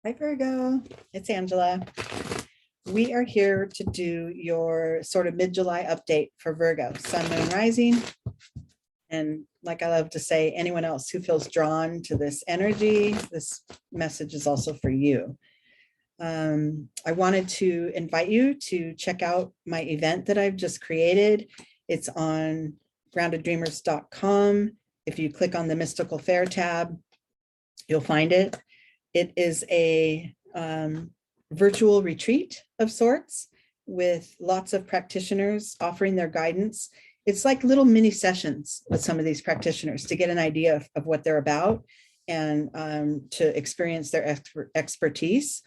Hi, Virgo. It's Angela. We are here to do your sort of mid-July update for Virgo, Sun, Moon, Rising. And like I love to say, anyone else who feels drawn to this energy, this message is also for you. I wanted to invite you to check out my event that I've just created. It's on groundeddreamers.com. If you click on the Mystical Fair tab, you'll find it. It is a virtual retreat of sorts with lots of practitioners offering their guidance. It's like little mini sessions with some of these practitioners to get an idea of what they're about and to experience their expertise.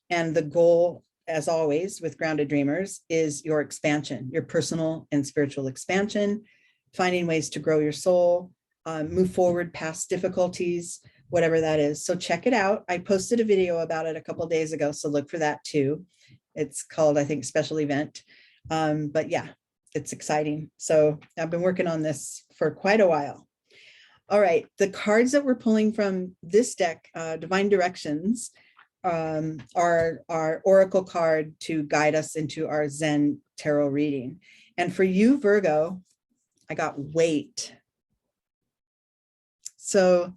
And the goal, as always, with Grounded Dreamers is your expansion, your personal and spiritual expansion, finding ways to grow your soul, move forward past difficulties, whatever that is. So check it out. I posted a video about it a couple of days ago, so look for that too. It's called, I think, Special Event. But yeah, it's exciting. So I've been working on this for quite a while. All right, the cards that we're pulling from this deck, Divine Directions, are our oracle card to guide us into our Zen Tarot reading. And for you, Virgo, I got wait. So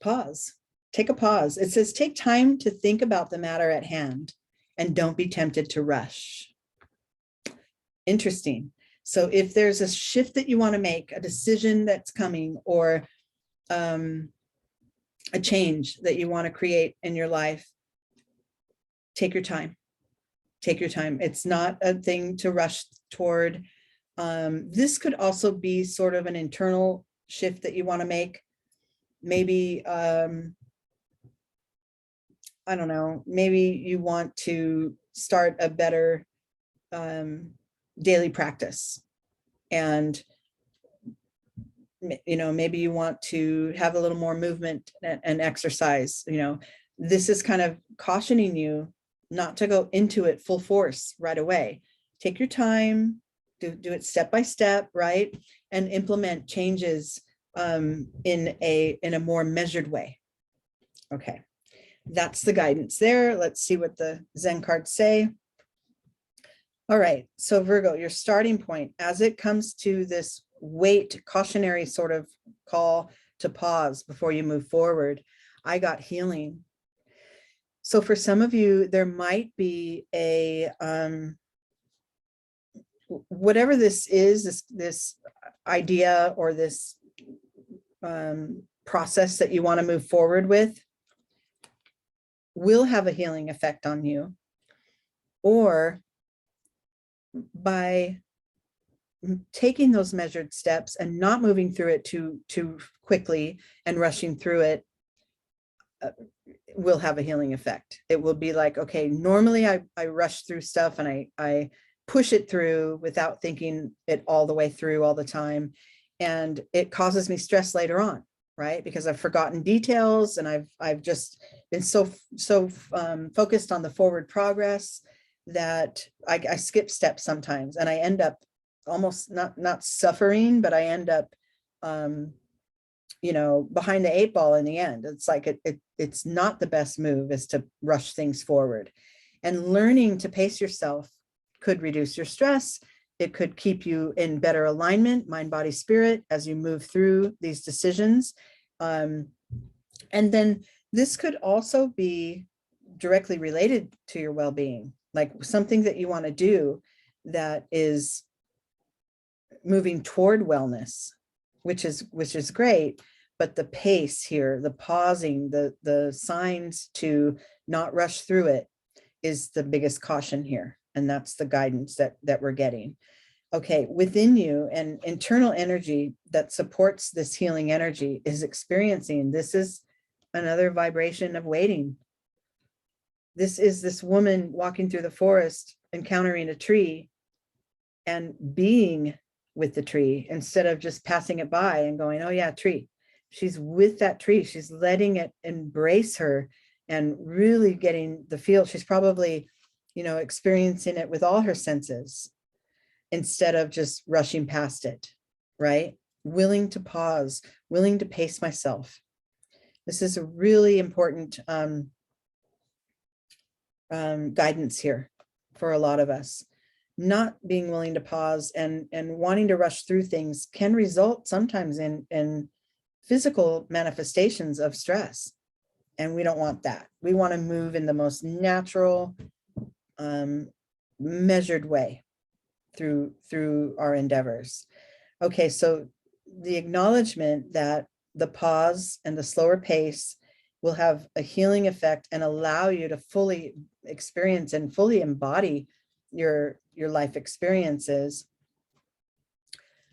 pause, take a pause. It says, take time to think about the matter at hand and don't be tempted to rush. Interesting. So if there's a shift that you want to make, a decision that's coming, or a change that you want to create in your life, take your time. Take your time. It's not a thing to rush toward. This could also be sort of an internal shift that you want to make. Maybe, I don't know, maybe you want to start a better daily practice. And, you know, maybe you want to have a little more movement and exercise. You know, this is kind of cautioning you not to go into it full force right away. Take your time, do it step by step, right? And implement changes in a more measured way. Okay, that's the guidance there. Let's see what the Zen cards say. All right, so Virgo, your starting point as it comes to this wait, cautionary sort of call to pause before you move forward, I got healing. So for some of you, there might be a whatever this is, this idea or this process that you want to move forward with will have a healing effect on you, or by taking those measured steps and not moving through it too quickly and rushing through it, will have a healing effect. It will be like, okay, normally I rush through stuff and I push it through without thinking it all the way through all the time. And it causes me stress later on, right? Because I've forgotten details and I've just been so focused on the forward progress that I skip steps sometimes, and I end up almost not suffering, but I end up, you know, behind the 8 ball in the end. It's like it's not the best move is to rush things forward. And learning to pace yourself could reduce your stress. It could keep you in better alignment, mind, body, spirit, as you move through these decisions. And then this could also be directly related to your well-being, like something that you want to do that is moving toward wellness, which is great. But the pace here, the pausing, the signs to not rush through it is the biggest caution here. And that's the guidance that we're getting. Okay, within you, and internal energy that supports this healing energy is experiencing. This is another vibration of waiting. This is this woman walking through the forest, encountering a tree and being with the tree instead of just passing it by and going, oh yeah, tree. She's with that tree. She's letting it embrace her and really getting the feel. She's probably, you know, experiencing it with all her senses instead of just rushing past it, right? Willing to pause, willing to pace myself. This is a really important guidance here for a lot of us. Not being willing to pause and wanting to rush through things can result sometimes in physical manifestations of stress. And we don't want that. We want to move in the most natural, measured way through our endeavors. Okay, so the acknowledgement that the pause and the slower pace will have a healing effect and allow you to fully experience and fully embody your life experiences.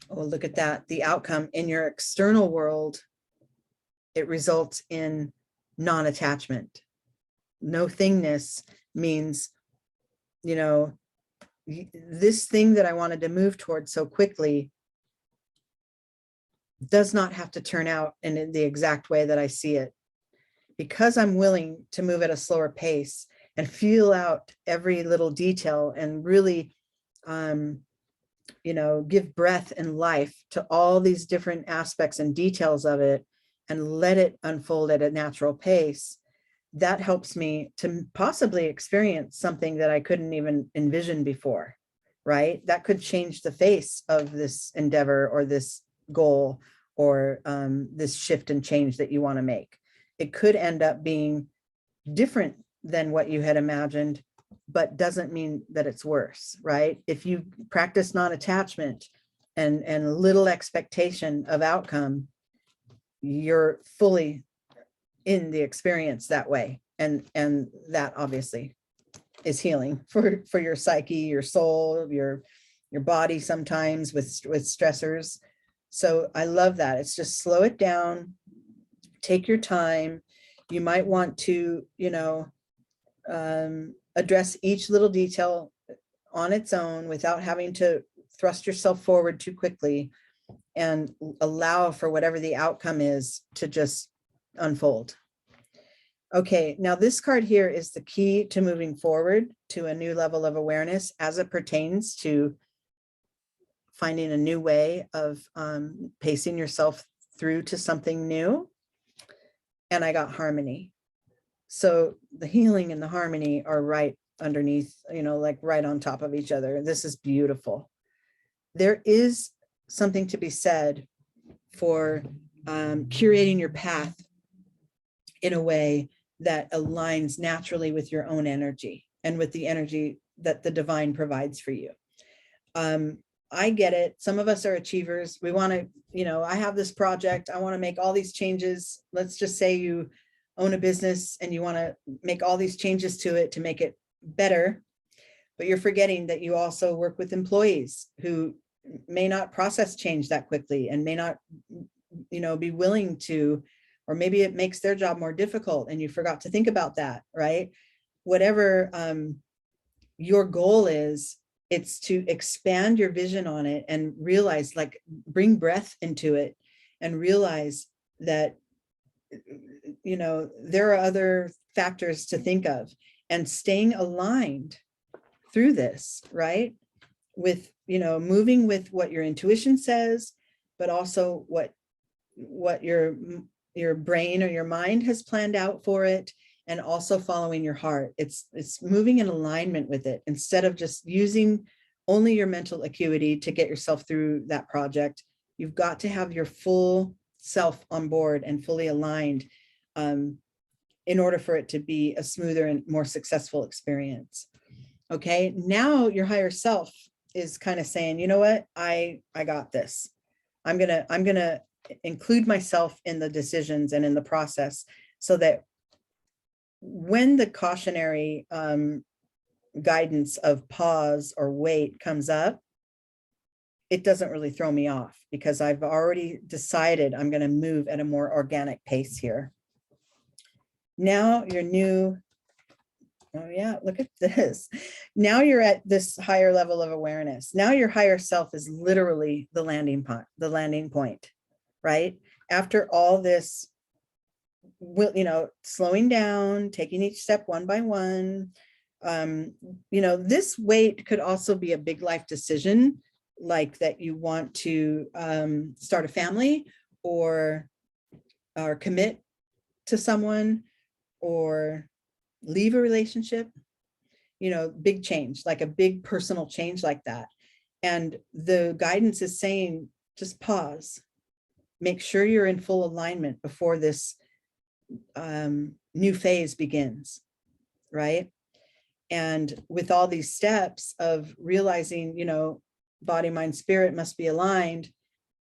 Oh, look at that. The outcome in your external world, it results in non-attachment. No thingness means, you know, this thing that I wanted to move towards so quickly does not have to turn out in the exact way that I see it. Because I'm willing to move at a slower pace and feel out every little detail and really, you know, give breath and life to all these different aspects and details of it and let it unfold at a natural pace, that helps me to possibly experience something that I couldn't even envision before, right? That could change the face of this endeavor or this goal or this shift and change that you want to make. It could end up being different than what you had imagined, but doesn't mean that it's worse, right? If you practice non-attachment and little expectation of outcome, you're fully in the experience that way. And that obviously is healing for your psyche, your soul, your body sometimes with stressors. So I love that. It's just slow it down, take your time. You might want to, you know, address each little detail on its own without having to thrust yourself forward too quickly, and allow for whatever the outcome is to just unfold. Okay, now this card here is the key to moving forward to a new level of awareness as it pertains to finding a new way of pacing yourself through to something new. And I got harmony. So the healing and the harmony are right underneath, you know, like right on top of each other. This is beautiful. There is something to be said for curating your path in a way that aligns naturally with your own energy and with the energy that the divine provides for you. I get it. Some of us are achievers. We want to, you know, I have this project. I want to make all these changes. Let's just say you own a business and you want to make all these changes to it to make it better, but you're forgetting that you also work with employees who may not process change that quickly and may not, you know, be willing to, or maybe it makes their job more difficult and you forgot to think about that, right? Whatever your goal is, it's to expand your vision on it and realize, like, bring breath into it and realize that, you know, there are other factors to think of, and staying aligned through this, right? With, you know, moving with what your intuition says, but also what your brain or your mind has planned out for it, and also following your heart. It's moving in alignment with it instead of just using only your mental acuity to get yourself through that project. You've got to have your full self on board and fully aligned in order for it to be a smoother and more successful experience. Okay, now your higher self is kind of saying, you know what, I got this. I'm gonna include myself in the decisions and in the process, so that when the cautionary guidance of pause or wait comes up, it doesn't really throw me off, because I've already decided I'm going to move at a more organic pace here. Now you're new. Oh yeah, look at this. Now you're at this higher level of awareness. Now your higher self is literally the landing point, right? After all this, you know, slowing down, taking each step one by one. You know, this wait could also be a big life decision, like that you want to start a family or commit to someone or leave a relationship. big change, like a big personal change like that. And the guidance is saying, just pause, make sure you're in full alignment before this new phase begins, right? And with all these steps of realizing, body, mind, spirit must be aligned,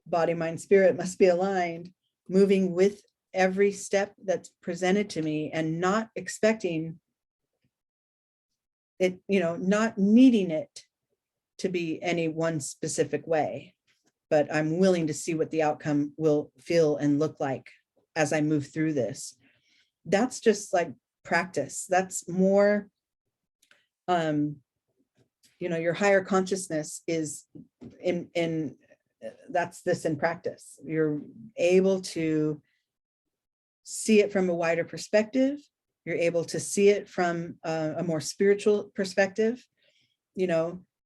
body, mind, spirit must be aligned, moving with every step that's presented to me and not expecting it, not needing it to be any one specific way, but I'm willing to see what the outcome will feel and look like as I move through this. That's just like practice. That's more, your higher consciousness is that's this in practice. You're able to see it from a wider perspective. You're able to see it from a more spiritual perspective.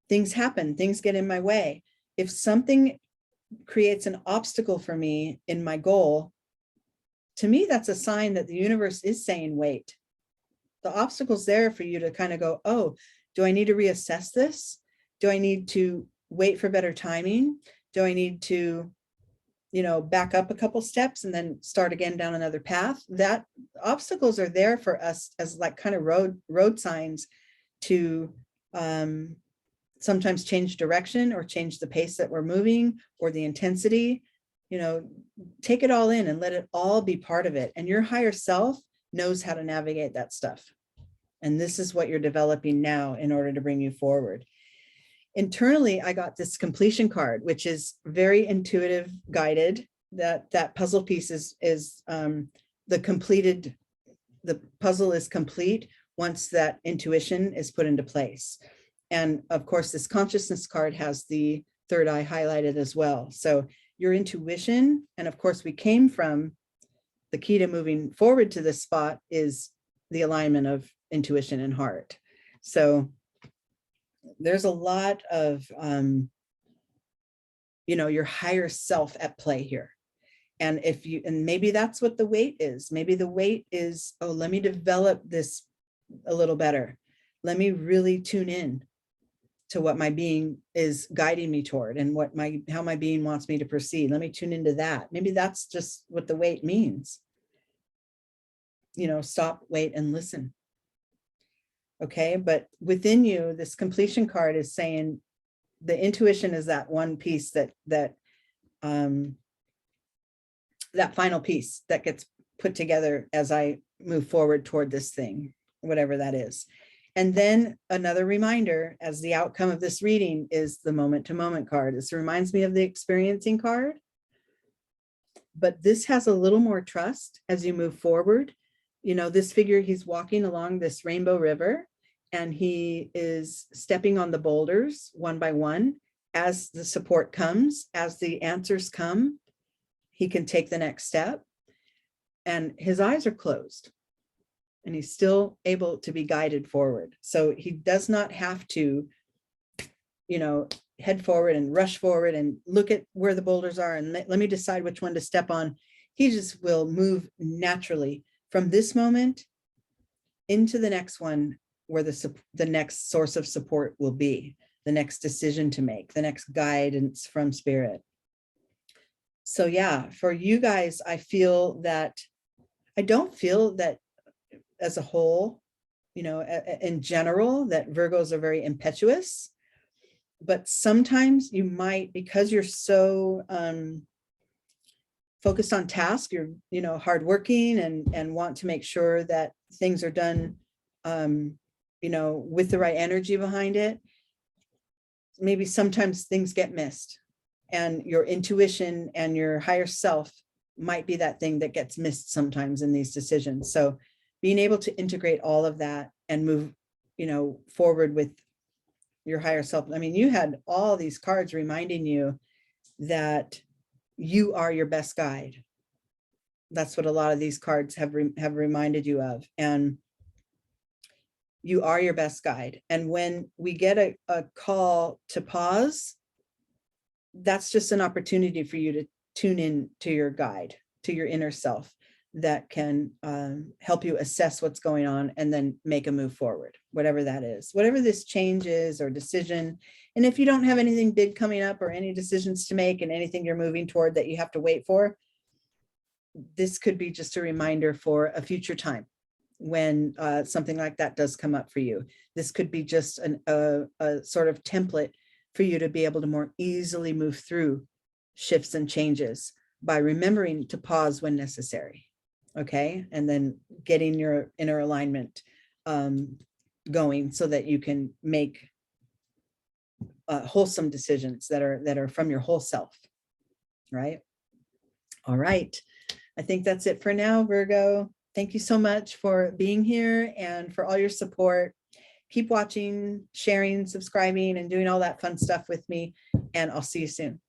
Things happen, things get in my way. If something creates an obstacle for me in my goal, to me, that's a sign that the universe is saying, wait. The obstacle's there for you to kind of go, oh, do I need to reassess this? Do I need to wait for better timing? Do I need to, back up a couple steps and then start again down another path? That obstacles are there for us as like kind of road signs to sometimes change direction or change the pace that we're moving or the intensity. Take it all in and let it all be part of it. And your higher self knows how to navigate that stuff. And this is what you're developing now in order to bring you forward. Internally, I got this completion card, which is very intuitive, guided. That puzzle piece is the puzzle is complete once that intuition is put into place. And of course, this consciousness card has the third eye highlighted as well. So your intuition, and of course, we came from the key to moving forward to this spot is the alignment of intuition and heart. So there's a lot of, your higher self at play here. And and maybe that's what the weight is. Maybe the weight is, oh, let me develop this a little better. Let me really tune in to what my being is guiding me toward and how my being wants me to proceed. Let me tune into that. Maybe that's just what the wait means. Stop, wait, and listen. Okay, but within you, this completion card is saying the intuition is that one piece that final piece that gets put together as I move forward toward this thing, whatever that is. And then another reminder as the outcome of this reading is the moment-to-moment card. This reminds me of the experiencing card, but this has a little more trust as you move forward. This figure, he's walking along this rainbow river and he is stepping on the boulders one by one. As the support comes, as the answers come, he can take the next step and his eyes are closed. And he's still able to be guided forward. So he does not have to, head forward and rush forward and look at where the boulders are and let me decide which one to step on. He just will move naturally from this moment into the next one where the next source of support will be, the next decision to make, the next guidance from spirit. So yeah, for you guys, I don't feel that as a whole, in general, that Virgos are very impetuous, but sometimes you might, because you're so focused on task, you're, hardworking and want to make sure that things are done, with the right energy behind it. Maybe sometimes things get missed and your intuition and your higher self might be that thing that gets missed sometimes in these decisions. So being able to integrate all of that and move, forward with your higher self. I mean, you had all these cards reminding you that you are your best guide. That's what a lot of these cards have reminded you of. And you are your best guide. And when we get a call to pause, that's just an opportunity for you to tune in to your guide, to your inner self. that can help you assess what's going on and then make a move forward, whatever that is, whatever this change is or decision. And if you don't have anything big coming up or any decisions to make and anything you're moving toward that you have to wait for, this could be just a reminder for a future time when something like that does come up for you. This could be just a sort of template for you to be able to more easily move through shifts and changes by remembering to pause when necessary. Okay, and then getting your inner alignment going so that you can make wholesome decisions that are from your whole self, right? All right, I think that's it for now, Virgo. Thank you so much for being here and for all your support. Keep watching, sharing, subscribing, and doing all that fun stuff with me, and I'll see you soon.